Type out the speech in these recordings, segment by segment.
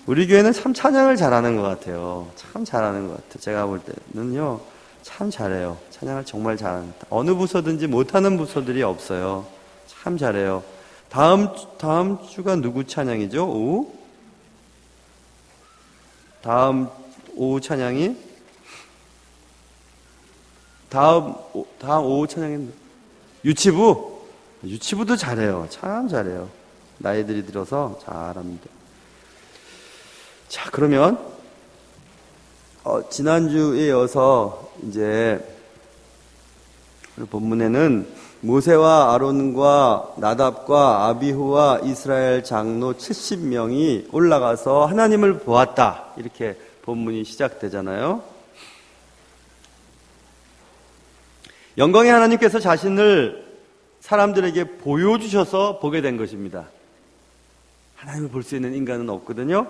우리 교회는 참 찬양을 잘하는 것 같아요. 참 잘하는 것 같아요. 제가 볼 때는요, 참 잘해요. 찬양을 정말 잘하는 것 같아요. 어느 부서든지 못하는 부서들이 없어요. 참 잘해요. 다음 주가 누구 찬양이죠? 오후? 다음 오후 찬양이? 다음 오후 찬양이 유치부? 유치부도 잘해요. 참 잘해요. 나이들이 들어서 잘합니다. 자, 그러면 지난주에 이어서 이제 오늘 본문에는 모세와 아론과 나답과 아비후와 이스라엘 장로 70명이 올라가서 하나님을 보았다. 이렇게 본문이 시작되잖아요. 영광의 하나님께서 자신을 사람들에게 보여주셔서 보게 된 것입니다. 하나님을 볼 수 있는 인간은 없거든요.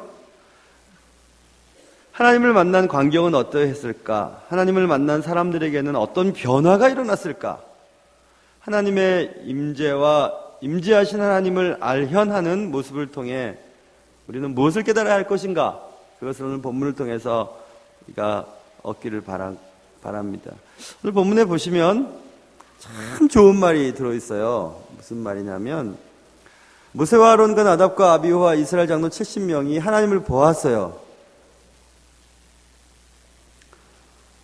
하나님을 만난 광경은 어떠했을까? 하나님을 만난 사람들에게는 어떤 변화가 일어났을까? 하나님의 임재하신 하나님을 알현하는 모습을 통해 우리는 무엇을 깨달아야 할 것인가? 그것을 오늘 본문을 통해서 우리가 얻기를 바랍니다. 오늘 본문에 보시면 참 좋은 말이 들어있어요. 무슨 말이냐면 모세와 아론과 나답과 아비후와 이스라엘 장로 70명이 하나님을 보았어요.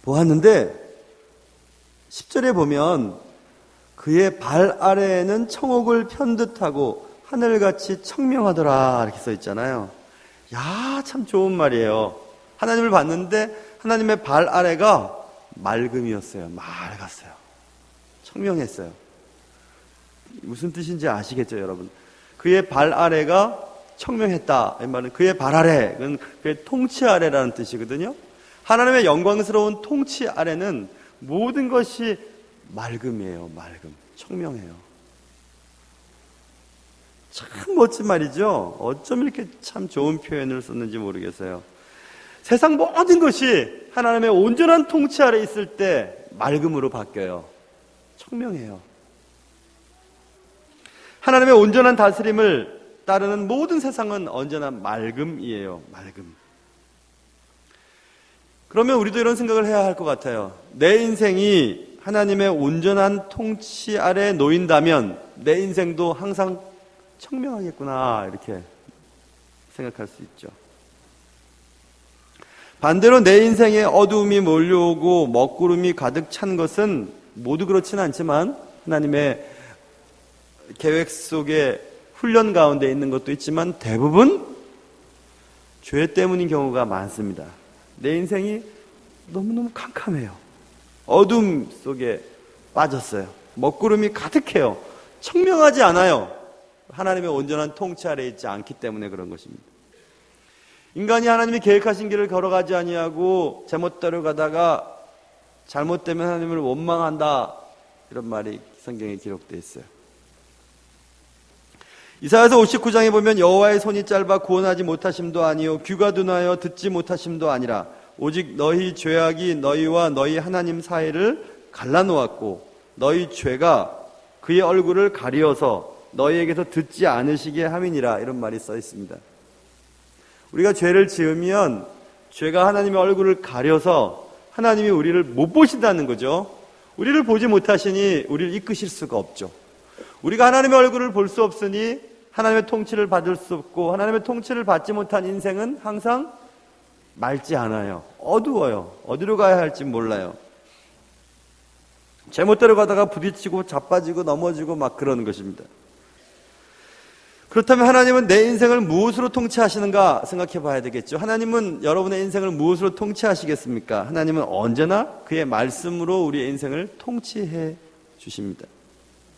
보았는데 10절에 보면 그의 발 아래에는 청옥을 편듯하고 하늘같이 청명하더라 이렇게 써 있잖아요. 야, 참 좋은 말이에요. 하나님을 봤는데 하나님의 발 아래가 맑음이었어요. 맑았어요. 청명했어요. 무슨 뜻인지 아시겠죠, 여러분? 그의 발 아래가 청명했다. 이 말은 그의 발 아래는 그의 통치 아래라는 뜻이거든요. 하나님의 영광스러운 통치 아래는 모든 것이 맑음이에요. 맑음. 청명해요. 참 멋진 말이죠. 어쩜 이렇게 참 좋은 표현을 썼는지 모르겠어요. 세상 모든 것이 하나님의 온전한 통치 아래 있을 때 맑음으로 바뀌어요. 청명해요. 하나님의 온전한 다스림을 따르는 모든 세상은 언제나 맑음이에요. 맑음. 그러면 우리도 이런 생각을 해야 할 것 같아요. 내 인생이 하나님의 온전한 통치 아래 놓인다면 내 인생도 항상 청명하겠구나 이렇게 생각할 수 있죠. 반대로 내 인생에 어두움이 몰려오고 먹구름이 가득 찬 것은 모두 그렇지는 않지만 하나님의 계획 속에 훈련 가운데 있는 것도 있지만 대부분 죄 때문인 경우가 많습니다. 내 인생이 너무너무 캄캄해요. 어둠 속에 빠졌어요. 먹구름이 가득해요. 청명하지 않아요. 하나님의 온전한 통치 아래에 있지 않기 때문에 그런 것입니다. 인간이 하나님이 계획하신 길을 걸어가지 아니하고 제멋대로 가다가 잘못되면 하나님을 원망한다 이런 말이 성경에 기록되어 있어요. 이사야서 59장에 보면 여호와의 손이 짧아 구원하지 못하심도 아니요 귀가 둔하여 듣지 못하심도 아니라 오직 너희 죄악이 너희와 너희 하나님 사이를 갈라놓았고 너희 죄가 그의 얼굴을 가리어서 너희에게서 듣지 않으시게 함이니라 이런 말이 써 있습니다. 우리가 죄를 지으면 죄가 하나님의 얼굴을 가려서 하나님이 우리를 못 보신다는 거죠. 우리를 보지 못하시니 우리를 이끄실 수가 없죠. 우리가 하나님의 얼굴을 볼 수 없으니 하나님의 통치를 받을 수 없고 하나님의 통치를 받지 못한 인생은 항상 맑지 않아요. 어두워요. 어디로 가야 할지 몰라요. 제멋대로 가다가 부딪히고 자빠지고 넘어지고 막 그러는 것입니다. 그렇다면 하나님은 내 인생을 무엇으로 통치하시는가 생각해 봐야 되겠죠. 하나님은 여러분의 인생을 무엇으로 통치하시겠습니까? 하나님은 언제나 그의 말씀으로 우리의 인생을 통치해 주십니다.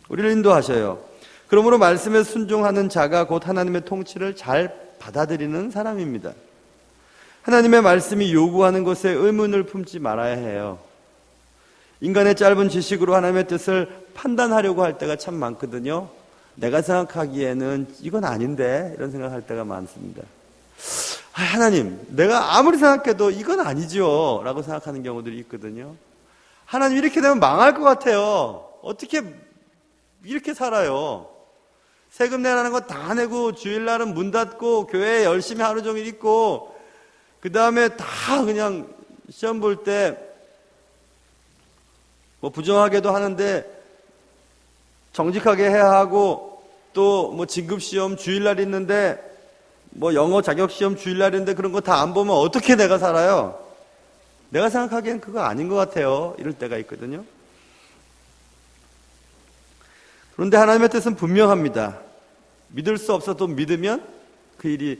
우리를 인도하셔요. 그러므로 말씀에 순종하는 자가 곧 하나님의 통치를 잘 받아들이는 사람입니다. 하나님의 말씀이 요구하는 것에 의문을 품지 말아야 해요. 인간의 짧은 지식으로 하나님의 뜻을 판단하려고 할 때가 참 많거든요. 내가 생각하기에는 이건 아닌데 이런 생각할 때가 많습니다. 하나님, 내가 아무리 생각해도 이건 아니죠 라고 생각하는 경우들이 있거든요. 하나님 이렇게 되면 망할 것 같아요. 어떻게 이렇게 살아요? 세금 내라는 거 다 내고 주일날은 문 닫고 교회에 열심히 하루 종일 있고 그 다음에 다 그냥 시험 볼 때 뭐 부정하게도 하는데 정직하게 해야 하고 또 뭐 진급시험 주일날 있는데 뭐 영어 자격시험 주일날 있는데 그런 거 다 안 보면 어떻게 내가 살아요? 내가 생각하기엔 그거 아닌 것 같아요. 이럴 때가 있거든요. 그런데 하나님의 뜻은 분명합니다. 믿을 수 없어도 믿으면 그 일이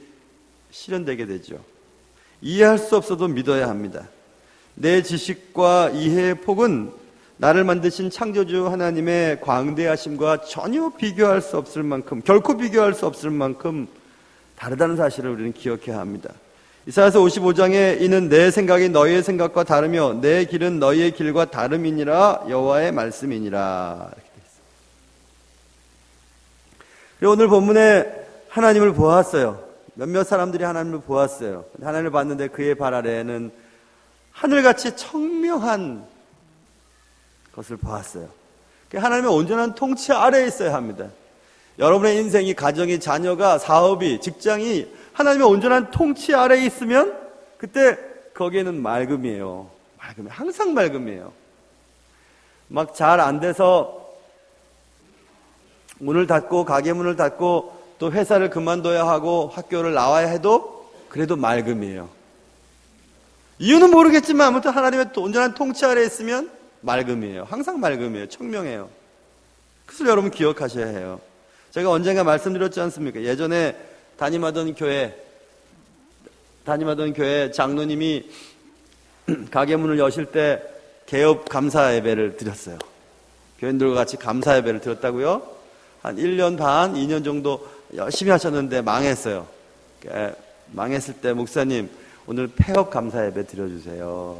실현되게 되죠. 이해할 수 없어도 믿어야 합니다. 내 지식과 이해의 폭은 나를 만드신 창조주 하나님의 광대하심과 전혀 비교할 수 없을 만큼, 결코 비교할 수 없을 만큼 다르다는 사실을 우리는 기억해야 합니다. 이사야서 55장에 이는 내 생각이 너희의 생각과 다르며 내 길은 너희의 길과 다름이니라 여호와의 말씀이니라. 이렇게 되어 있습니다. 그리고 오늘 본문에 하나님을 보았어요. 몇몇 사람들이 하나님을 보았어요. 하나님을 봤는데 그의 발 아래에는 하늘같이 청명한 것을 보았어요. 하나님의 온전한 통치 아래에 있어야 합니다. 여러분의 인생이, 가정이, 자녀가, 사업이, 직장이 하나님의 온전한 통치 아래에 있으면 그때 거기에는 맑음이에요. 맑음이 항상 맑음이에요. 막 잘 안 돼서 문을 닫고 가게 문을 닫고 또 회사를 그만둬야 하고 학교를 나와야 해도 그래도 맑음이에요. 이유는 모르겠지만 아무튼 하나님의 온전한 통치 아래에 있으면 맑음이에요. 항상 맑음이에요. 청명해요. 그것을 여러분 기억하셔야 해요. 제가 언젠가 말씀드렸지 않습니까? 예전에 담임하던 교회 장로님이 가게 문을 여실 때 개업 감사 예배를 드렸어요. 교인들과 같이 감사 예배를 드렸다고요? 한 1년 반, 2년 정도 열심히 하셨는데 망했어요. 망했을 때 목사님 오늘 폐업 감사 예배 드려주세요.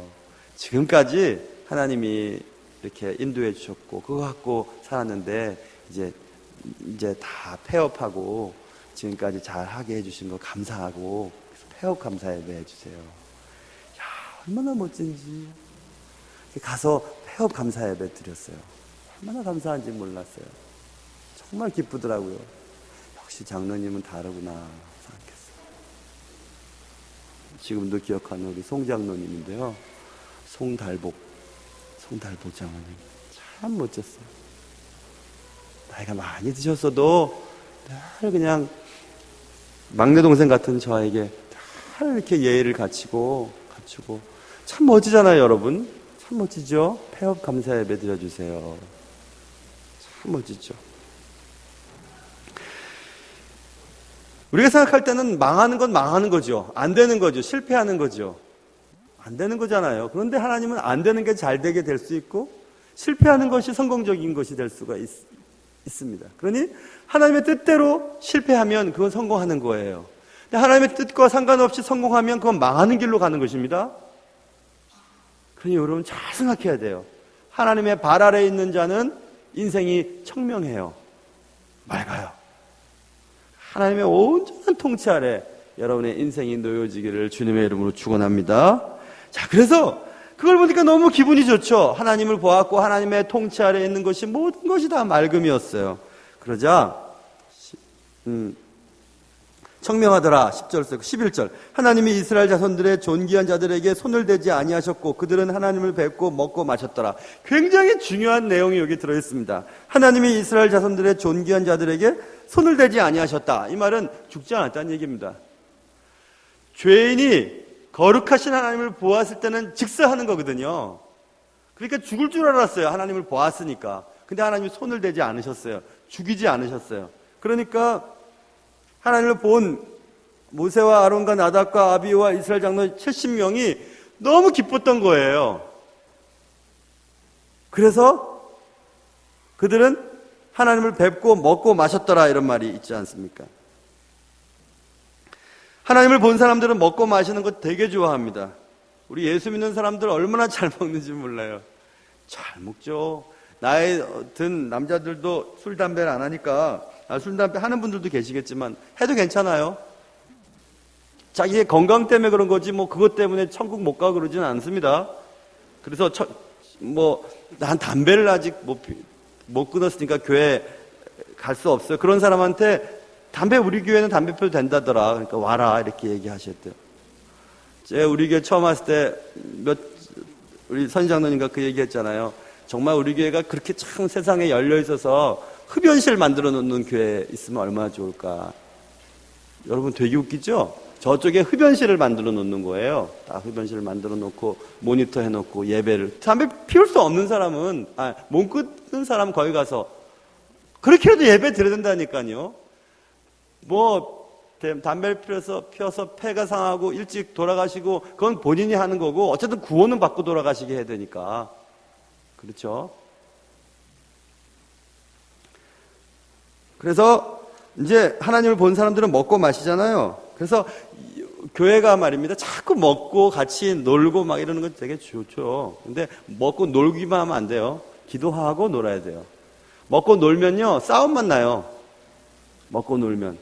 지금까지 하나님이 이렇게 인도해 주셨고 그거 갖고 살았는데 이제 다 폐업하고 지금까지 잘 하게 해주신 거 감사하고 폐업 감사 예배 해주세요. 야, 얼마나 멋진지. 가서 폐업 감사 예배 드렸어요. 얼마나 감사한지 몰랐어요. 정말 기쁘더라고요. 역시 장로님은 다르구나 생각했어요. 지금도 기억하는 우리 송 장로님인데요. 송달복 장로님 참 멋졌어요. 나이가 많이 드셨어도 늘 그냥 막내 동생 같은 저에게 늘 이렇게 예의를 갖추고 참 멋지잖아요, 여러분. 참 멋지죠? 폐업 감사 예배 드려주세요. 참 멋지죠? 우리가 생각할 때는 망하는 건 망하는 거죠. 안 되는 거죠. 실패하는 거죠. 안 되는 거잖아요. 그런데 하나님은 안 되는 게 잘 되게 될 수 있고 실패하는 것이 성공적인 것이 될 수가 있습니다. 그러니 하나님의 뜻대로 실패하면 그건 성공하는 거예요. 근데 하나님의 뜻과 상관없이 성공하면 그건 망하는 길로 가는 것입니다. 그러니 여러분 잘 생각해야 돼요. 하나님의 발 아래에 있는 자는 인생이 청명해요. 맑아요. 하나님의 온전한 통치 아래 여러분의 인생이 놓여지기를 주님의 이름으로 축원합니다. 자, 그래서 그걸 보니까 너무 기분이 좋죠. 하나님을 보았고 하나님의 통치 아래에 있는 것이 모든 것이 다 맑음이었어요. 그러자 청명하더라. 10절, 11절. 하나님이 이스라엘 자손들의 존귀한 자들에게 손을 대지 아니하셨고 그들은 하나님을 뵙고 먹고 마셨더라. 굉장히 중요한 내용이 여기 들어있습니다. 하나님이 이스라엘 자손들의 존귀한 자들에게 손을 대지 아니하셨다. 이 말은 죽지 않았다는 얘기입니다. 죄인이 거룩하신 하나님을 보았을 때는 직사하는 거거든요. 그러니까 죽을 줄 알았어요. 하나님을 보았으니까. 근데 하나님이 손을 대지 않으셨어요. 죽이지 않으셨어요. 그러니까 하나님을 본 모세와 아론과 나답과 아비후와 이스라엘 장로 70명이 너무 기뻤던 거예요. 그래서 그들은 하나님을 뵙고 먹고 마셨더라 이런 말이 있지 않습니까? 하나님을 본 사람들은 먹고 마시는 거 되게 좋아합니다. 우리 예수 믿는 사람들 얼마나 잘 먹는지 몰라요. 잘 먹죠. 나이 든 남자들도 술, 담배를 안 하니까 술, 담배 하는 분들도 계시겠지만 해도 괜찮아요. 자기의 건강 때문에 그런 거지 뭐 그것 때문에 천국 못 가 그러지는 않습니다. 그래서 난 담배를 아직 못 끊었으니까 교회 갈 수 없어요. 그런 사람한테 우리 교회는 담배 피워도 된다더라. 그러니까 와라. 이렇게 얘기하셨대요. 제가 우리 교회 처음 왔을 때 우리 선장로님과 그 얘기 했잖아요. 정말 우리 교회가 그렇게 참 세상에 열려 있어서 흡연실 만들어 놓는 교회 있으면 얼마나 좋을까. 여러분 되게 웃기죠? 저쪽에 흡연실을 만들어 놓는 거예요. 다 흡연실을 만들어 놓고 모니터 해놓고 예배를. 담배 피울 수 없는 사람은, 몸 끊는 사람 거기 가서 그렇게라도 예배 드려야 된다니까요. 담배를 피워서 폐가 상하고 일찍 돌아가시고 그건 본인이 하는 거고 어쨌든 구원은 받고 돌아가시게 해야 되니까. 그렇죠? 그래서 이제 하나님을 본 사람들은 먹고 마시잖아요. 그래서 교회가 말입니다. 자꾸 먹고 같이 놀고 막 이러는 건 되게 좋죠. 근데 먹고 놀기만 하면 안 돼요. 기도하고 놀아야 돼요. 먹고 놀면요, 싸움만 나요. 먹고 놀면.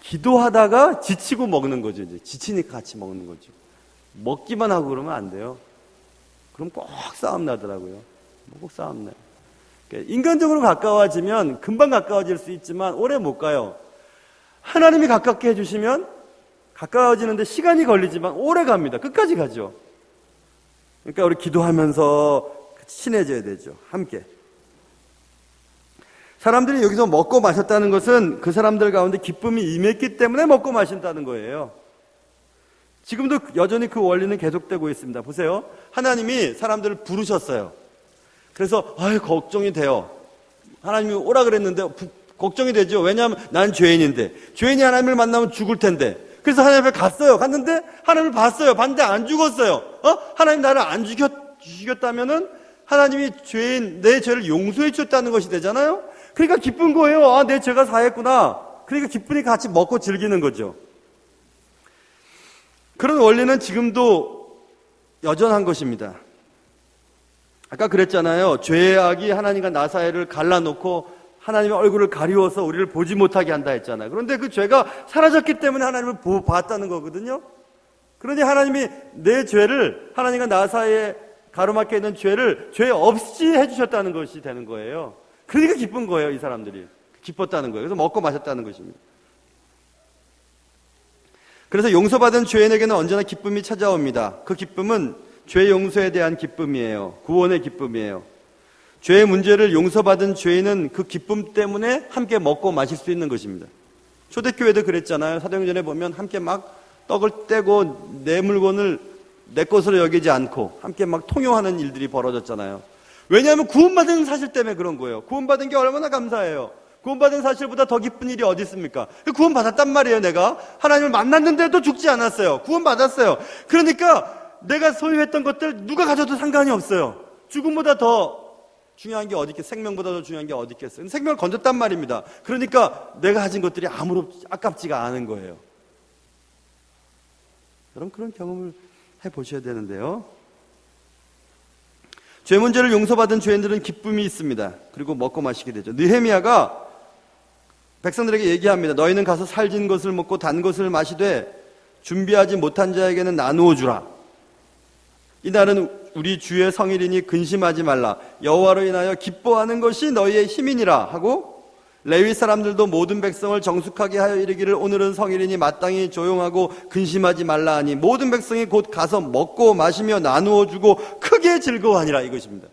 기도하다가 지치고 먹는 거죠. 이제 지치니까 같이 먹는 거죠. 먹기만 하고 그러면 안 돼요. 그럼 꼭 싸움 나더라고요. 꼭 싸움 나요. 인간적으로 가까워지면 금방 가까워질 수 있지만 오래 못 가요. 하나님이 가깝게 해주시면 가까워지는데 시간이 걸리지만 오래 갑니다. 끝까지 가죠. 그러니까 우리 기도하면서 친해져야 되죠. 함께. 사람들이 여기서 먹고 마셨다는 것은 그 사람들 가운데 기쁨이 임했기 때문에 먹고 마신다는 거예요. 지금도 여전히 그 원리는 계속되고 있습니다. 보세요. 하나님이 사람들을 부르셨어요. 그래서 걱정이 돼요. 하나님이 오라 그랬는데 걱정이 되죠. 왜냐하면 난 죄인인데 죄인이 하나님을 만나면 죽을 텐데. 그래서 하나님 앞에 갔어요. 갔는데 하나님을 봤어요. 봤는데 안 죽었어요. 하나님 나를 안 죽였다면은 하나님이 내 죄를 용서해 주셨다는 것이 되잖아요. 그러니까 기쁜 거예요. 내 죄가 사했구나. 그러니까 기쁘니 같이 먹고 즐기는 거죠. 그런 원리는 지금도 여전한 것입니다. 아까 그랬잖아요. 죄악이 하나님과 나 사이를 갈라놓고 하나님의 얼굴을 가리워서 우리를 보지 못하게 한다 했잖아요. 그런데 그 죄가 사라졌기 때문에 하나님을 봤다는 거거든요. 그러니 하나님이 내 죄를, 하나님과 나 사이에 가로막혀 있는 죄를 죄 없이 해주셨다는 것이 되는 거예요. 그러니까 기쁜 거예요. 이 사람들이 기뻤다는 거예요. 그래서 먹고 마셨다는 것입니다. 그래서 용서받은 죄인에게는 언제나 기쁨이 찾아옵니다. 그 기쁨은 죄 용서에 대한 기쁨이에요. 구원의 기쁨이에요. 죄의 문제를 용서받은 죄인은 그 기쁨 때문에 함께 먹고 마실 수 있는 것입니다. 초대교회도 그랬잖아요. 사도행전에 보면 함께 막 떡을 떼고 내 물건을 내 것으로 여기지 않고 함께 막 통용하는 일들이 벌어졌잖아요. 왜냐하면 구원받은 사실 때문에 그런 거예요. 구원받은 게 얼마나 감사해요. 구원받은 사실보다 더 기쁜 일이 어디 있습니까? 구원받았단 말이에요. 내가 하나님을 만났는데도 죽지 않았어요. 구원받았어요. 그러니까 내가 소유했던 것들 누가 가져도 상관이 없어요. 죽음보다 더 중요한 게 어디 있겠어요? 생명보다 더 중요한 게 어디 있겠어요? 생명을 건졌단 말입니다. 그러니까 내가 가진 것들이 아무렇 아깝지가 않은 거예요. 여러분 그런 경험을 해보셔야 되는데요. 죄 문제를 용서받은 죄인들은 기쁨이 있습니다. 그리고 먹고 마시게 되죠. 느헤미야가 백성들에게 얘기합니다. 너희는 가서 살진 것을 먹고 단 것을 마시되 준비하지 못한 자에게는 나누어 주라. 이날은 우리 주의 성일이니 근심하지 말라. 여호와로 인하여 기뻐하는 것이 너희의 힘이니라 하고 레위 사람들도 모든 백성을 정숙하게 하여 이르기를 오늘은 성일이니 마땅히 조용하고 근심하지 말라 하니 모든 백성이 곧 가서 먹고 마시며 나누어 주고 크게 즐거워하니라 이것입니다.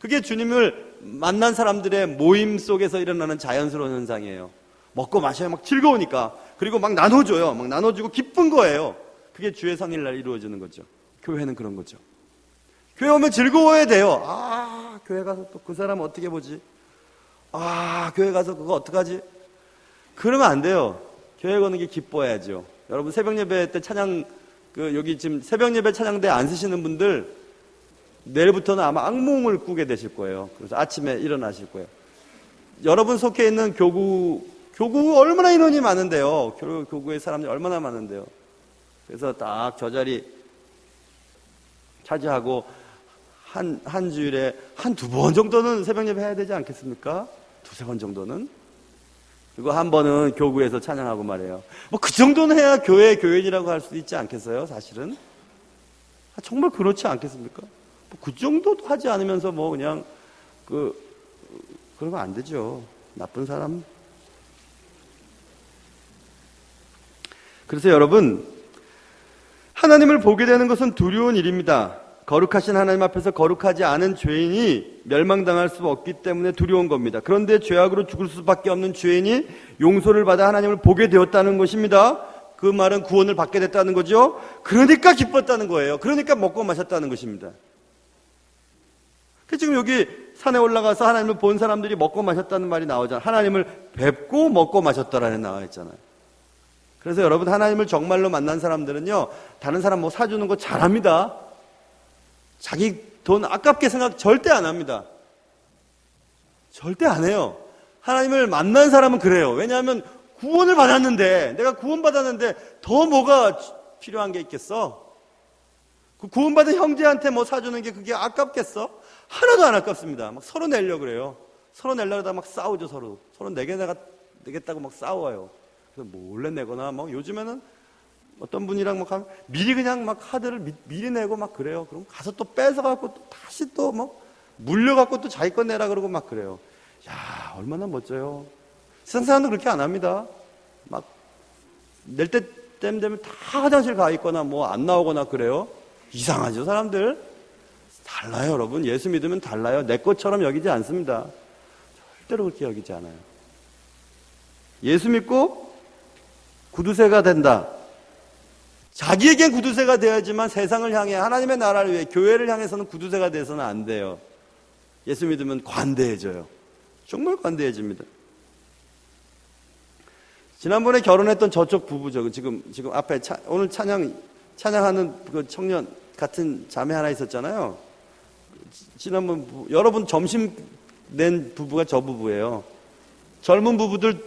그게 주님을 만난 사람들의 모임 속에서 일어나는 자연스러운 현상이에요. 먹고 마셔야 막 즐거우니까. 그리고 막 나눠줘요. 막 나눠주고 기쁜 거예요. 그게 주의 성일날 이루어지는 거죠. 교회는 그런 거죠. 교회 오면 즐거워야 돼요. 교회 가서 또 그 사람 어떻게 보지? 교회 가서 그거 어떡하지? 그러면 안 돼요. 교회 가는 게 기뻐야죠. 여러분 새벽 예배 때 찬양, 여기 지금 새벽 예배 찬양대 안 쓰시는 분들 내일부터는 아마 악몽을 꾸게 되실 거예요. 그래서 아침에 일어나실 거예요. 여러분 속해 있는 교구 얼마나 인원이 많은데요. 교구의 사람들이 얼마나 많은데요. 그래서 딱 저 자리 차지하고 한 주일에 한두 번 정도는 새벽 예배 해야 되지 않겠습니까? 두세 번 정도는. 그리고 한 번은 교구에서 찬양하고 말이에요. 그 정도는 해야 교회인이라고 할 수 있지 않겠어요? 사실은. 정말 그렇지 않겠습니까? 그 정도도 하지 않으면서 그냥 그러면 안 되죠. 나쁜 사람. 그래서 여러분, 하나님을 보게 되는 것은 두려운 일입니다. 거룩하신 하나님 앞에서 거룩하지 않은 죄인이 멸망당할 수 없기 때문에 두려운 겁니다. 그런데 죄악으로 죽을 수밖에 없는 죄인이 용서를 받아 하나님을 보게 되었다는 것입니다. 그 말은 구원을 받게 됐다는 거죠. 그러니까 기뻤다는 거예요. 그러니까 먹고 마셨다는 것입니다. 지금 여기 산에 올라가서 하나님을 본 사람들이 먹고 마셨다는 말이 나오잖아요. 하나님을 뵙고 먹고 마셨다라는 나와 있잖아요. 그래서 여러분, 하나님을 정말로 만난 사람들은요, 다른 사람 뭐 사주는 거 잘합니다. 자기 돈 아깝게 생각 절대 안 합니다. 절대 안 해요. 하나님을 만난 사람은 그래요. 왜냐하면 구원을 받았는데, 내가 구원받았는데 더 뭐가 필요한 게 있겠어? 그 구원받은 형제한테 뭐 사주는 게 그게 아깝겠어? 하나도 안 아깝습니다. 막 서로 내려고 그래요. 서로 내려다 막 싸우죠, 서로. 서로 내겠다고 막 싸워요. 그래서 몰래 내거나, 뭐 요즘에는 어떤 분이랑 막 하면 미리 그냥 막 카드를 미리 내고 막 그래요. 그럼 가서 또 뺏어갖고 또 다시 또 뭐 물려갖고 또 자기 거 내라 그러고 막 그래요. 야, 얼마나 멋져요. 세상 사람은 그렇게 안 합니다. 막 낼 때 되면 다 화장실 가 있거나 뭐 안 나오거나 그래요. 이상하죠, 사람들. 달라요, 여러분. 예수 믿으면 달라요. 내 것처럼 여기지 않습니다. 절대로 그렇게 여기지 않아요. 예수 믿고 구두쇠가 된다. 자기에겐 구두쇠가 되어야지만 세상을 향해, 하나님의 나라를 위해, 교회를 향해서는 구두쇠가 돼서는 안 돼요. 예수 믿으면 관대해져요. 정말 관대해집니다. 지난번에 결혼했던 저쪽 부부죠. 지금 앞에 오늘 찬양하는 그 청년 같은 자매 하나 있었잖아요. 지난번 여러분 점심 낸 부부가 저 부부예요. 젊은 부부들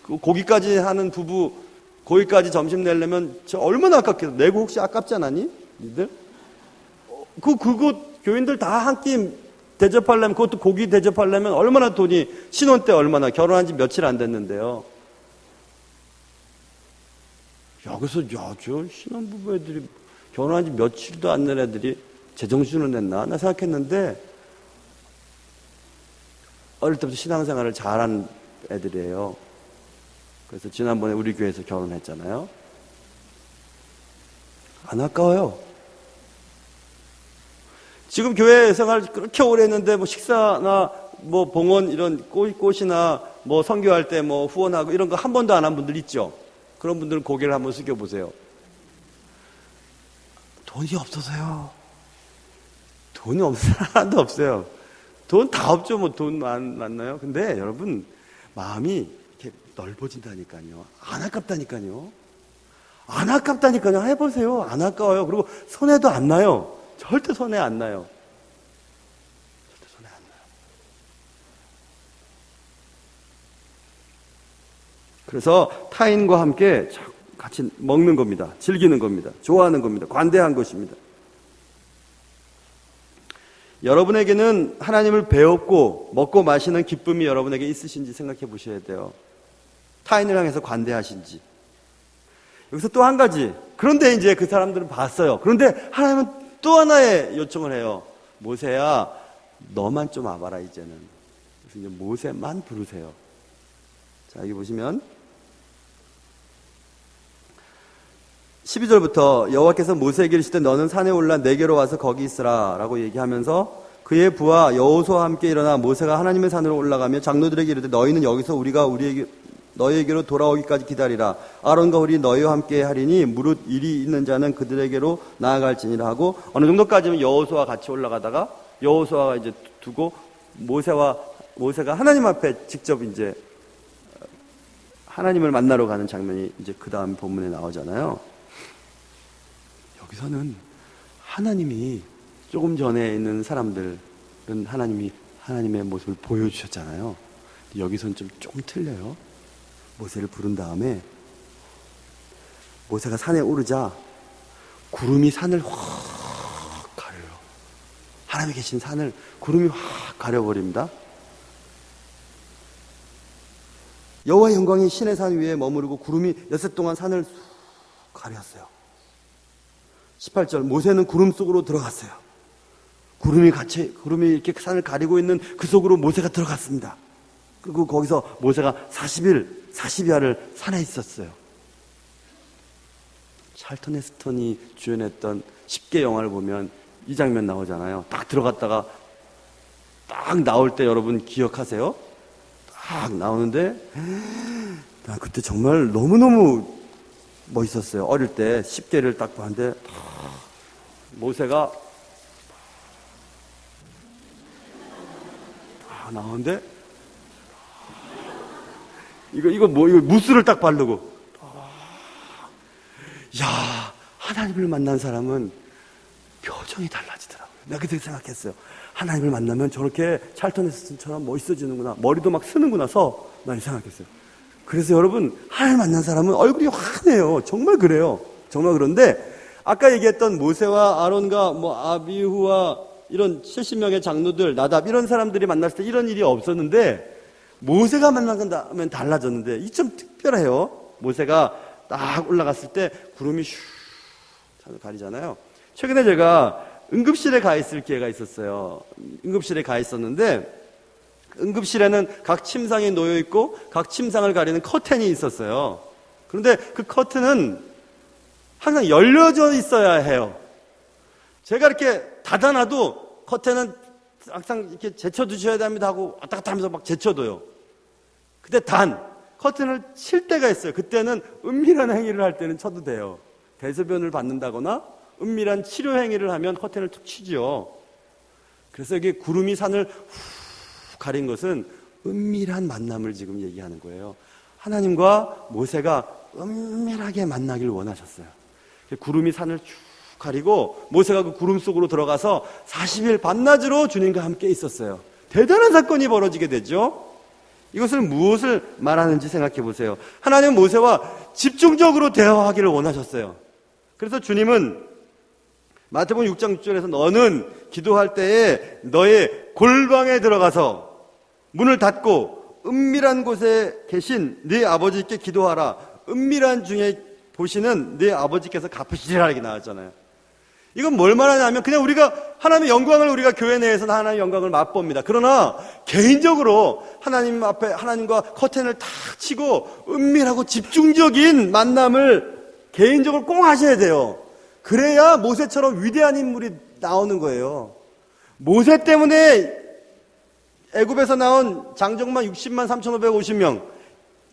고기까지 하는 부부, 거기까지 점심 내려면 저 얼마나 아깝겠어. 내고 혹시 아깝지 않았니? 니들? 그거 교인들 다 한 끼 대접하려면, 그것도 고기 대접하려면 얼마나 돈이, 신혼 때 얼마나, 결혼한 지 며칠 안 됐는데요. 여기서, 저 신혼부부 애들이, 결혼한 지 며칠도 안 된 애들이 제정신을 냈나? 나 생각했는데, 어릴 때부터 신앙생활을 잘한 애들이에요. 그래서 지난번에 우리 교회에서 결혼했잖아요. 안 아까워요. 지금 교회 생활 그렇게 오래 했는데 뭐 식사나 뭐 봉헌 이런 꽃이나 뭐 선교할 때 뭐 후원하고 이런 거 한 번도 안 한 분들 있죠. 그런 분들은 고개를 한번 숙여 보세요. 돈이 없어서요. 돈이 없어서 하나도 없어요. 돈 다 없죠. 뭐 돈 많나요? 근데 여러분, 마음이 이렇게 넓어진다니까요. 안 아깝다니까요. 안 아깝다니까요. 해보세요. 안 아까워요. 그리고 손해도 안 나요. 절대 손해 안 나요. 절대 손해 안 나요. 그래서 타인과 함께 같이 먹는 겁니다. 즐기는 겁니다. 좋아하는 겁니다. 관대한 것입니다. 여러분에게는 하나님을 배웠고 먹고 마시는 기쁨이 여러분에게 있으신지 생각해 보셔야 돼요. 타인을 향해서 관대하신지. 여기서 또 한 가지. 그런데 이제 그 사람들은 봤어요. 그런데 하나님은 또 하나의 요청을 해요. 모세야, 너만 좀 와봐라 이제는. 그래서 이제 모세만 부르세요. 자, 여기 보시면 12절부터 여호와께서 모세에게 이르시되 너는 산에 올라 내게로 와서 거기 있으라 라고 얘기하면서 그의 부하 여호수아와 함께 일어나 모세가 하나님의 산으로 올라가며 장로들에게 이르되 너희는 여기서 우리가 너희에게로 돌아오기까지 기다리라. 아론과 홀이 너희와 함께 하리니 무릇 일이 있는 자는 그들에게로 나아갈지니라 하고 어느 정도까지는 여호수아와 같이 올라가다가 여호수아가 이제 두고 모세가 하나님 앞에 직접 이제 하나님을 만나러 가는 장면이 이제 그 다음 본문에 나오잖아요. 여기서는 하나님이 조금 전에 있는 사람들은 하나님이 하나님의 모습을 보여주셨잖아요. 여기서는 조금 틀려요. 모세를 부른 다음에 모세가 산에 오르자 구름이 산을 확 가려요. 하나님이 계신 산을 구름이 확 가려버립니다. 여호와의 영광이 신의 산 위에 머무르고 구름이 엿새 동안 산을 가렸어요. 18절 모세는 구름 속으로 들어갔어요. 구름이 이렇게 산을 가리고 있는 그 속으로 모세가 들어갔습니다. 그리고 거기서 모세가 40여일을 산에 있었어요. 찰턴 헤스턴이 주연했던 10개 영화를 보면 이 장면 나오잖아요. 딱 들어갔다가 딱 나올 때 여러분 기억하세요? 딱 나오는데 나 그때 정말 너무너무 멋있었어요. 어릴 때 10개를 딱 봤는데 모세가 딱 나오는데 이거 무스를 딱 바르고 야, 하나님을 만난 사람은 표정이 달라지더라고요. 내가 그때 생각했어요. 하나님을 만나면 저렇게 찰턴 헤스턴처럼 멋있어지는구나. 머리도 막 쓰는구나 서 난 생각했어요. 그래서 여러분, 하나님 만난 사람은 얼굴이 환해요. 정말 그래요. 정말 그런데 아까 얘기했던 모세와 아론과 아비후와 이런 70명의 장로들, 나답 이런 사람들이 만났을 때 이런 일이 없었는데 모세가 만나면 달라졌는데 이 좀 특별해요. 모세가 딱 올라갔을 때 구름이 슉 가리잖아요. 최근에 제가 응급실에 가 있을 기회가 있었어요. 응급실에 가 있었는데 응급실에는 각 침상이 놓여 있고 각 침상을 가리는 커튼이 있었어요. 그런데 그 커튼은 항상 열려져 있어야 해요. 제가 이렇게 닫아놔도 커튼은 항상 이렇게 제쳐두셔야 됩니다 하고 왔다 갔다 하면서 막 제쳐둬요. 근데 커튼을 칠 때가 있어요. 그때는 은밀한 행위를 할 때는 쳐도 돼요. 대소변을 받는다거나 은밀한 치료 행위를 하면 커튼을 툭 치죠. 그래서 여기 구름이 산을 후 가린 것은 은밀한 만남을 지금 얘기하는 거예요. 하나님과 모세가 은밀하게 만나길 원하셨어요. 구름이 산을 쭉 가리고 모세가 그 구름 속으로 들어가서 40일 밤낮으로 주님과 함께 있었어요. 대단한 사건이 벌어지게 되죠. 이것을 무엇을 말하는지 생각해 보세요. 하나님은 모세와 집중적으로 대화하기를 원하셨어요. 그래서 주님은 마태복음 6장 6절에서 너는 기도할 때에 너의 골방에 들어가서 문을 닫고 은밀한 곳에 계신 네 아버지께 기도하라. 은밀한 중에 보시는 네 아버지께서 갚으시리라 이렇게 나왔잖아요. 이건 뭘 말하냐면 그냥 우리가 하나님의 영광을 우리가 교회 내에서는 하나님의 영광을 맛봅니다. 그러나 개인적으로 하나님 앞에 하나님과 커튼을 탁 치고 은밀하고 집중적인 만남을 개인적으로 꼭 하셔야 돼요. 그래야 모세처럼 위대한 인물이 나오는 거예요. 모세 때문에 애굽에서 나온 장정만 60만 3,550명,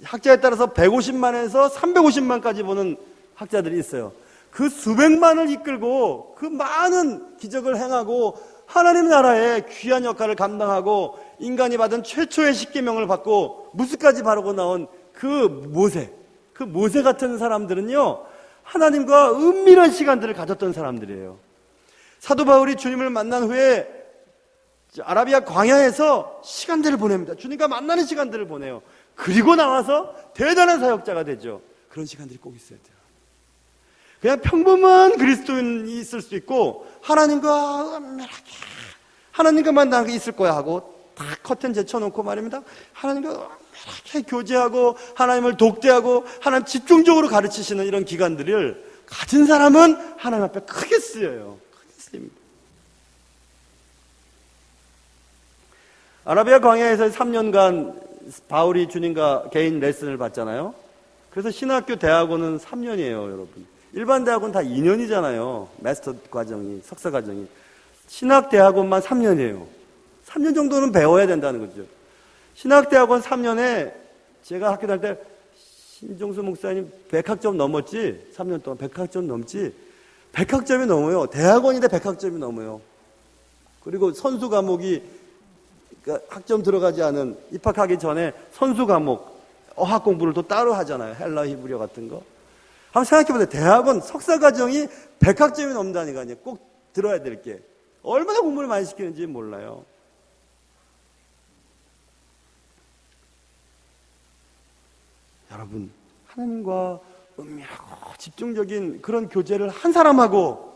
학자에 따라서 150만에서 350만까지 보는 학자들이 있어요. 그 수백만을 이끌고 그 많은 기적을 행하고 하나님 나라의 귀한 역할을 감당하고 인간이 받은 최초의 십계명을 받고 무스까지 바르고 나온 그 모세 같은 사람들은요, 하나님과 은밀한 시간들을 가졌던 사람들이에요. 사도 바울이 주님을 만난 후에 아라비아 광야에서 시간들을 보냅니다. 주님과 만나는 시간들을 보내요. 그리고 나와서 대단한 사역자가 되죠. 그런 시간들이 꼭 있어야 돼요. 그냥 평범한 그리스도인이 있을 수 있고 하나님과 은밀하게 하나님과 만나는 게 있을 거야 하고 다 커튼 제쳐놓고 말입니다. 하나님과 은밀하게 교제하고 하나님을 독대하고 하나님 집중적으로 가르치시는 이런 기간들을 가진 사람은 하나님 앞에 크게 쓰여요. 크게 쓰입니다. 아라비아 광야에서 3년간 바울이 주님과 개인 레슨을 받잖아요. 그래서 신학교 대학원은 3년이에요, 여러분. 일반 대학원 다 2년이잖아요. 마스터 과정이, 석사 과정이. 신학대학원만 3년이에요. 3년 정도는 배워야 된다는 거죠. 신학대학원 3년에 제가 학교 다닐 때 신종수 목사님 100학점 넘었지? 3년 동안 100학점 넘지? 100학점이 넘어요. 대학원인데 100학점이 넘어요. 그리고 선수 과목이 그러니까 학점 들어가지 않은 입학하기 전에 선수 과목 어학 공부를 또 따로 하잖아요. 헬라 히브리어 같은 거. 한번 생각해보세요. 대학원 석사 과정이 100학점이 넘는다니까요. 꼭 들어야 될 게. 얼마나 공부를 많이 시키는지 몰라요. 여러분, 하나님과 은밀하고 집중적인 그런 교제를 한 사람하고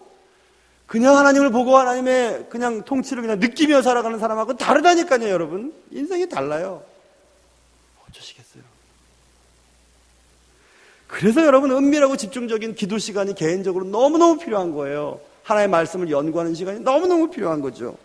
그냥 하나님을 보고 하나님의 그냥 통치를 그냥 느끼며 살아가는 사람하고 다르다니까요, 여러분. 인생이 달라요. 어쩌시겠어요? 그래서 여러분, 은밀하고 집중적인 기도 시간이 개인적으로 너무너무 필요한 거예요. 하나님의 말씀을 연구하는 시간이 너무너무 필요한 거죠.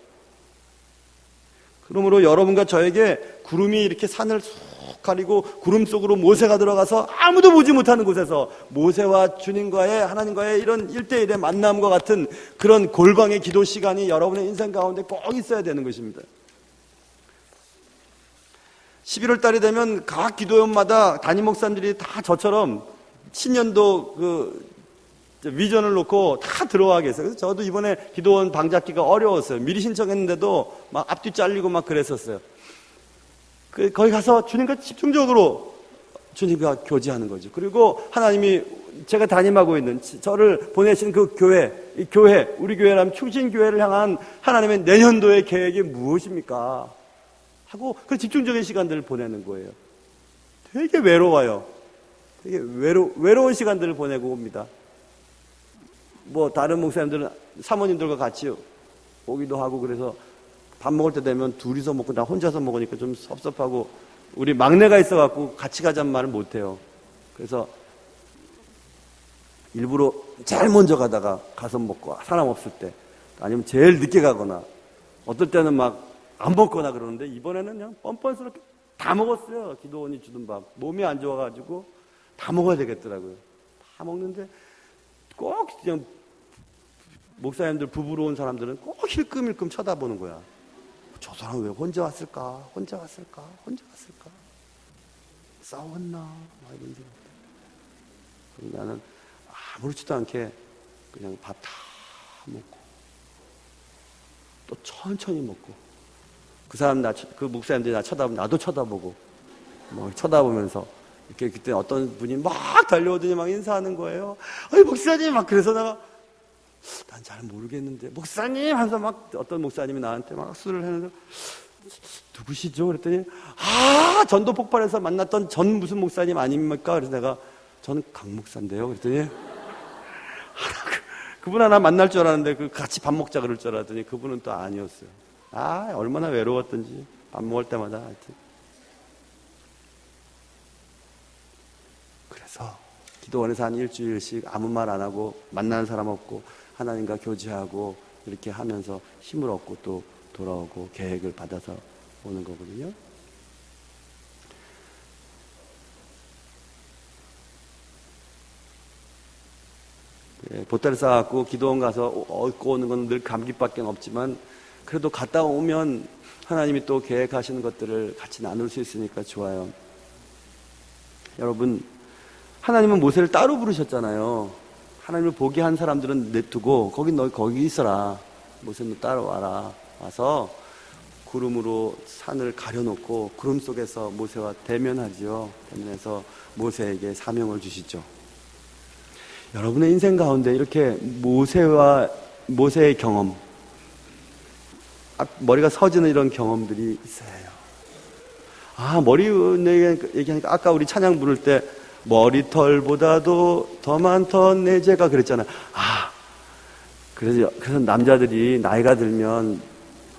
그러므로 여러분과 저에게 구름이 이렇게 산을 쑥 가리고 구름 속으로 모세가 들어가서 아무도 보지 못하는 곳에서 모세와 주님과의, 하나님과의 이런 1대1의 만남과 같은 그런 골방의 기도 시간이 여러분의 인생 가운데 꼭 있어야 되는 것입니다. 11월 달이 되면 각 기도원마다 담임 목사님들이 다 저처럼 신년도 그 비전을 놓고 다 들어와 계세요. 그래서 저도 이번에 기도원 방 잡기가 어려웠어요. 미리 신청했는데도 막 앞뒤 잘리고 막 그랬었어요. 거기 가서 주님과 집중적으로 주님과 교제하는 거죠. 그리고 하나님이 제가 담임하고 있는, 저를 보내신 그 교회, 이 교회, 우리 교회라면 충신교회를 향한 하나님의 내년도의 계획이 무엇입니까? 하고 그 집중적인 시간들을 보내는 거예요. 되게 외로워요. 되게 외로운 시간들을 보내고 옵니다. 뭐 다른 목사님들은 사모님들과 같이 오기도 하고, 그래서 밥 먹을 때 되면 둘이서 먹고 나 혼자서 먹으니까 좀 섭섭하고, 우리 막내가 있어갖고 같이 가자는 말을 못해요. 그래서 일부러 제일 먼저 가다가 가서 먹고, 사람 없을 때, 아니면 제일 늦게 가거나, 어떨 때는 막 안 먹거나 그러는데, 이번에는 그냥 뻔뻔스럽게 다 먹었어요. 기도원이 주던 밥. 몸이 안 좋아가지고 다 먹어야 되겠더라고요. 다 먹는데 꼭 그냥 목사님들, 부부로 온 사람들은 꼭 힐끔힐끔 쳐다보는 거야. 저 사람 왜 혼자 왔을까? 혼자 왔을까? 싸웠나? 막 이런 생각. 나는 아무렇지도 않게 그냥 밥 다 먹고 또 천천히 먹고, 그 사람 그 목사님들이 나 쳐다보면 나도 쳐다보고, 뭐 쳐다보면서 이렇게, 그때 어떤 분이 막 달려오더니 막 인사하는 거예요. 아이 목사님, 막. 그래서 내가 난 잘 모르겠는데 목사님 하면서 막 어떤 목사님이 나한테 막 술을 했는데, 누구시죠? 그랬더니 전도 폭발해서 만났던 전 무슨 목사님 아닙니까? 그래서 내가 저는 강 목사인데요. 그랬더니 그분 하나 만날 줄 알았는데 같이 밥 먹자 그럴 줄 알았더니 그분은 또 아니었어요. 얼마나 외로웠던지, 밥 먹을 때마다. 하여튼 그래서 기도원에서 한 일주일씩 아무 말 안 하고, 만나는 사람 없고 하나님과 교제하고 이렇게 하면서 힘을 얻고 또 돌아오고 계획을 받아서 오는 거거든요. 보따리 싸갖고 기도원 가서 얻고 오는 건 늘 감기밖에 없지만, 그래도 갔다 오면 하나님이 또 계획하시는 것들을 같이 나눌 수 있으니까 좋아요. 여러분, 하나님은 모세를 따로 부르셨잖아요. 하나님을 보게 한 사람들은 내두고 너 거기 있어라. 모세는 따로 와라. 와서 구름으로 산을 가려놓고 구름 속에서 모세와 대면하지요. 대면해서 모세에게 사명을 주시죠. 여러분의 인생 가운데 이렇게 모세의 경험, 머리가 서지는 이런 경험들이 있어요. 머리 얘기하니까 아까 우리 찬양 부를 때 머리털보다도 더 많던 내 죄가 그랬잖아요. 그래서 남자들이 나이가 들면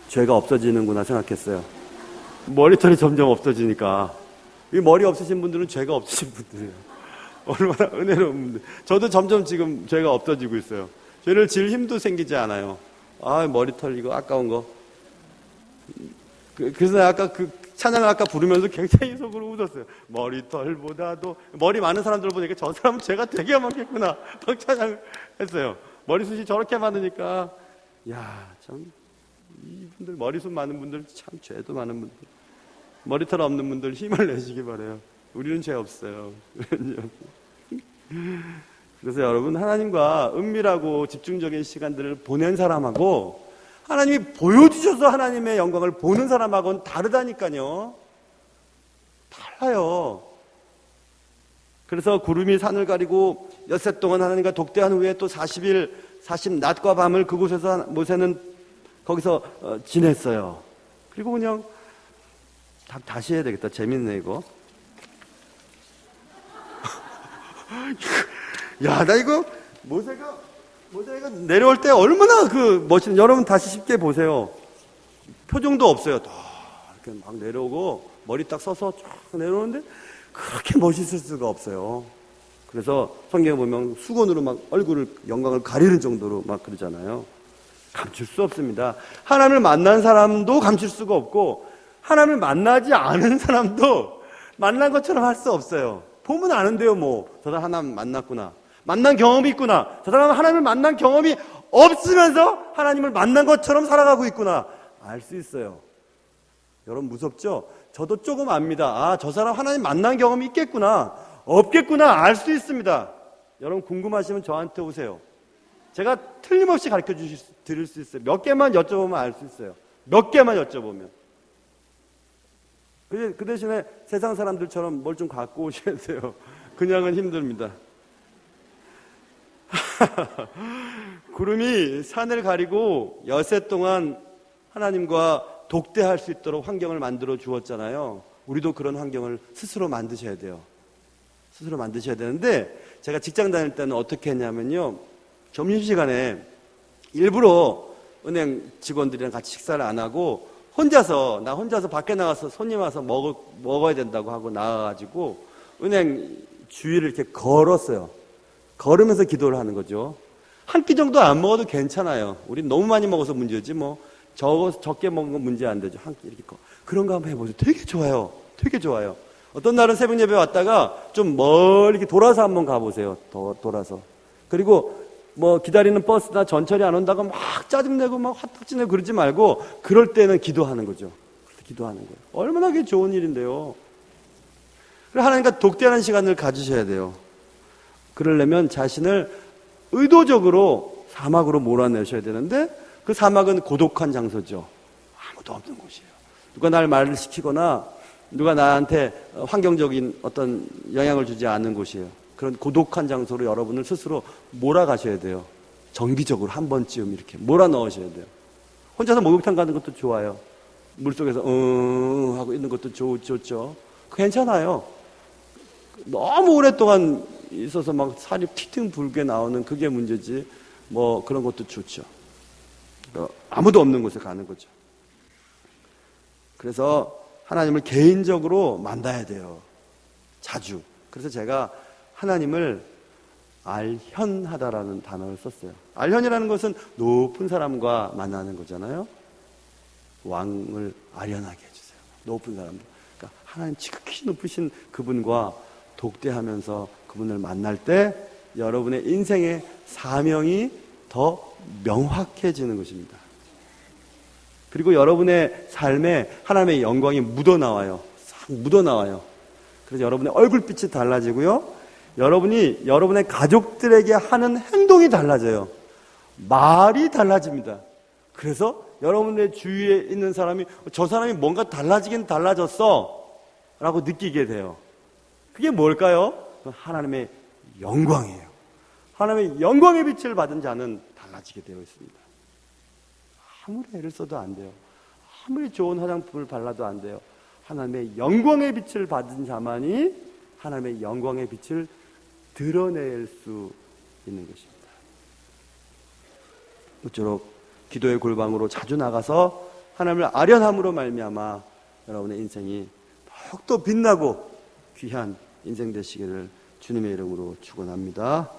죄가 없어지는구나 생각했어요. 머리털이 점점 없어지니까. 이 머리 없으신 분들은 죄가 없으신 분들이에요. 얼마나 은혜로운 분들. 저도 점점 지금 죄가 없어지고 있어요. 죄를 지을 힘도 생기지 않아요. 머리털 이거 아까운 거. 그래서 아까 찬양을 아까 부르면서 굉장히 속으로 웃었어요. 머리털보다도, 머리 많은 사람들 보니까 저 사람은 죄가 되게 많겠구나. 막 찬양을 했어요. 머리숱이 저렇게 많으니까, 참, 이분들, 머리숱 많은 분들, 참, 죄도 많은 분들. 머리털 없는 분들 힘을 내시기 바라요. 우리는 죄 없어요. 그래서 여러분, 하나님과 은밀하고 집중적인 시간들을 보낸 사람하고, 하나님이 보여주셔서 하나님의 영광을 보는 사람하고는 다르다니까요. 달라요. 그래서 구름이 산을 가리고 엿새 동안 하나님과 독대한 후에 또 40일, 40낮과 밤을 그곳에서 모세는 거기서 지냈어요. 그리고 그냥 다시 해야 되겠다. 재밌네 이거. 나 이거 모세가 내려올 때 얼마나 멋진, 여러분 다시 쉽게 보세요. 표정도 없어요. 이렇게 막 내려오고 머리 딱 서서 쫙 내려오는데 그렇게 멋있을 수가 없어요. 그래서 성경에 보면 수건으로 막 얼굴을, 영광을 가리는 정도로 막 그러잖아요. 감출 수 없습니다. 하나님을 만난 사람도 감출 수가 없고 하나님을 만나지 않은 사람도 만난 것처럼 할 수 없어요. 보면 아는데요. 저 사람 하나님 만났구나. 만난 경험이 있구나. 저 사람은 하나님을 만난 경험이 없으면서 하나님을 만난 것처럼 살아가고 있구나. 알 수 있어요. 여러분 무섭죠? 저도 조금 압니다. 저 사람 하나님 만난 경험이 있겠구나. 없겠구나. 알 수 있습니다. 여러분 궁금하시면 저한테 오세요. 제가 틀림없이 가르쳐 드릴 수 있어요. 몇 개만 여쭤보면 알 수 있어요. 몇 개만 여쭤보면. 그 대신에 세상 사람들처럼 뭘 좀 갖고 오셔야 돼요. 그냥은 힘듭니다. 구름이 산을 가리고 여세 동안 하나님과 독대할 수 있도록 환경을 만들어 주었잖아요. 우리도 그런 환경을 스스로 만드셔야 돼요. 스스로 만드셔야 되는데 제가 직장 다닐 때는 어떻게 했냐면요. 점심시간에 일부러 은행 직원들이랑 같이 식사를 안 하고 나 혼자서 밖에 나가서 손님 와서 먹어야 된다고 하고 나가가지고 은행 주위를 이렇게 걸었어요. 걸으면서 기도를 하는 거죠. 한 끼 정도 안 먹어도 괜찮아요. 우린 너무 많이 먹어서 문제지 적게 먹은 건 문제 안 되죠. 한 끼 이렇게 그런 거 한번 해보세요. 되게 좋아요. 되게 좋아요. 어떤 날은 새벽 예배 왔다가 좀 멀리 이렇게 돌아서 한번 가보세요. 돌아서. 그리고 기다리는 버스나 전철이 안 온다고 막 짜증내고 막 화딱지내고 그러지 말고 그럴 때는 기도하는 거죠. 기도하는 거예요. 얼마나 그게 좋은 일인데요. 그래서 하나님과 독대하는 시간을 가지셔야 돼요. 그러려면 자신을 의도적으로 사막으로 몰아내셔야 되는데 그 사막은 고독한 장소죠. 아무도 없는 곳이에요. 누가 날 말을 시키거나 누가 나한테 환경적인 어떤 영향을 주지 않는 곳이에요. 그런 고독한 장소로 여러분을 스스로 몰아가셔야 돼요. 정기적으로 한 번쯤 이렇게 몰아넣으셔야 돼요. 혼자서 목욕탕 가는 것도 좋아요. 물속에서 하고 있는 것도 좋죠. 괜찮아요. 너무 오랫동안 있어서 막 살이 틱틱 붉게 나오는 그게 문제지 그런 것도 좋죠. 아무도 없는 곳에 가는 거죠. 그래서 하나님을 개인적으로 만나야 돼요. 자주. 그래서 제가 하나님을 알현하다라는 단어를 썼어요. 알현이라는 것은 높은 사람과 만나는 거잖아요. 왕을 아련하게 해주세요. 높은 사람들. 그러니까 하나님 지극히 높으신 그분과 독대하면서 그분을 만날 때 여러분의 인생의 사명이 더 명확해지는 것입니다. 그리고 여러분의 삶에 하나님의 영광이 묻어나와요. 싹 묻어나와요. 그래서 여러분의 얼굴빛이 달라지고요. 여러분이 여러분의 가족들에게 하는 행동이 달라져요. 말이 달라집니다. 그래서 여러분의 주위에 있는 사람이 저 사람이 뭔가 달라지긴 달라졌어 라고 느끼게 돼요. 그게 뭘까요? 하나님의 영광이에요. 하나님의 영광의 빛을 받은 자는 달라지게 되어 있습니다. 아무리 애를 써도 안 돼요. 아무리 좋은 화장품을 발라도 안 돼요. 하나님의 영광의 빛을 받은 자만이 하나님의 영광의 빛을 드러낼 수 있는 것입니다. 모쪼록 기도의 골방으로 자주 나가서 하나님을 아련함으로 말미암아 여러분의 인생이 더욱더 빛나고 귀한 인생 되시기를 주님의 이름으로 축원합니다.